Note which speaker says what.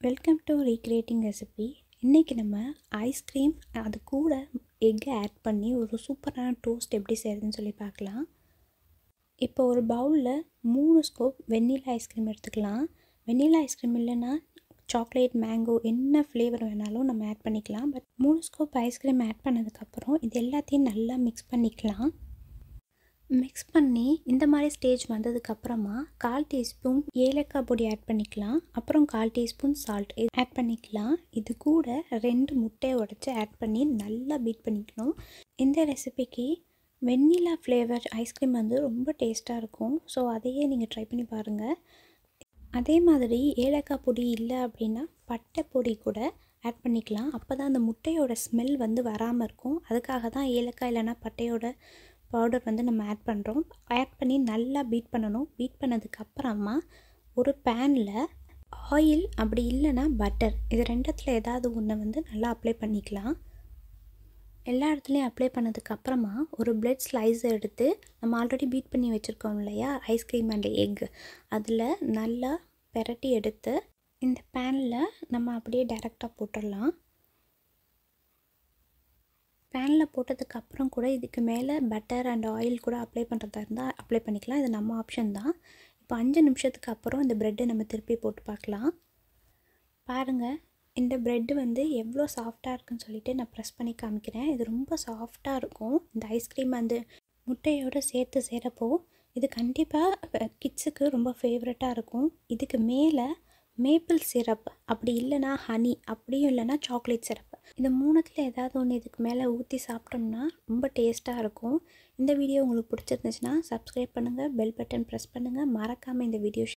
Speaker 1: Welcome to recreating recipe. இன்றைக்கி நம்ம ice cream அது கூட எக்கை ஆட் பண்ணி ஒரு சூப்பரான டோஸ்ட் எப்படி செய்கிறதுன்னு சொல்லி பார்க்கலாம். இப்போ ஒரு பவுலில் 3 ஸ்கூப் வெண்ணிலா ஐஸ்கிரீம் எடுத்துக்கலாம். வெண்ணிலா ஐஸ்கிரீம் இல்லைன்னா சாக்லேட், மேங்கோ என்ன ஃப்ளேவர் வேணாலும் நம்ம ஆட் பண்ணிக்கலாம். பட் 3 ஸ்கூப் ஐஸ்கிரீம் ஆட் பண்ணதுக்கப்புறம் இது எல்லாத்தையும் நல்லா மிக்ஸ் பண்ணிக்கலாம். மிக்ஸ் பண்ணி இந்த மாதிரி ஸ்டேஜ் வந்ததுக்கப்புறமா 1/4 டீஸ்பூன் ஏலக்காய் பொடி ஆட் பண்ணிக்கலாம். அப்புறம் 1/4 டீஸ்பூன் சால்ட் ஆட் பண்ணிக்கலாம். இது கூட 2 முட்டையை உடைச்சி ஆட் பண்ணி நல்லா பீட் பண்ணிக்கணும். இந்த ரெசிபிக்கு வெண்ணிலா ஃப்ளேவர் ஐஸ்கிரீம் வந்து ரொம்ப டேஸ்ட்டாக இருக்கும். ஸோ அதையே நீங்கள் ட்ரை பண்ணி பாருங்கள். அதே மாதிரி ஏலக்காய் பொடி இல்லை அப்படின்னா பட்டை பொடி கூட ஆட் பண்ணிக்கலாம். அப்போ தான் அந்த முட்டையோட ஸ்மெல் வந்து வராமல் இருக்கும். அதுக்காக தான் ஏலக்காய் இல்லைன்னா பட்டையோட பவுடர் வந்து நம்ம ஆட் பண்ணுறோம். ஆட் பண்ணி நல்லா பீட் பண்ணணும். பீட் பண்ணதுக்கப்புறமா ஒரு பேனில் ஆயில் அப்படி இல்லைன்னா பட்டர், இது ரெண்டத்தில் ஏதாவது ஒன்று வந்து நல்லா அப்ளை பண்ணிக்கலாம். எல்லா இடத்துலையும் அப்ளை பண்ணதுக்கப்புறமா ஒரு பிரெட் ஸ்லைஸை எடுத்து நம்ம ஆல்ரெடி பீட் பண்ணி வச்சுருக்கோம் இல்லையா ஐஸ்கிரீம் அண்ட் எக், அதில் நல்லா பெரட்டி எடுத்து இந்த பேனில் நம்ம அப்படியே டைரெக்டாக போட்டுடலாம். பேனில் போட்டதுக்கப்புறம் கூட இதுக்கு மேலே பட்டர் அண்ட் ஆயில் கூட அப்ளை பண்ணுறதா இருந்தால் அப்ளை பண்ணிக்கலாம். இது நம்ம ஆப்ஷன் தான். இப்போ 5 நிமிஷத்துக்கு அப்புறம் இந்த ப்ரெட்டை நம்ம திருப்பி போட்டு பார்க்கலாம். பாருங்கள், இந்த ப்ரெட்டு வந்து எவ்வளோ சாஃப்டாக இருக்குன்னு சொல்லிட்டு நான் ப்ரெஸ் பண்ணி காமிக்கிறேன். இது ரொம்ப சாஃப்டாக இருக்கும். இந்த ஐஸ்கிரீம் வந்து முட்டையோடு சேர்த்து செய்கிறப்போ இது கண்டிப்பாக கிட்ஸுக்கு ரொம்ப ஃபேவரட்டாக இருக்கும். இதுக்கு மேலே மேப்பிள் சிரப் அப்படி இல்லைனா ஹனி, அப்படியும் இல்லைனா சாக்லேட் சிரப், இந்த 3த்தில் ஏதாவது ஒன்று இதுக்கு மேலே ஊற்றி சாப்பிட்டோம்னா ரொம்ப டேஸ்ட்டாக இருக்கும். இந்த வீடியோ உங்களுக்கு பிடிச்சிருந்துச்சுன்னா சப்ஸ்கிரைப் பண்ணுங்கள், பெல் பட்டன் ப்ரெஸ் பண்ணுங்கள், மறக்காமல் இந்த வீடியோ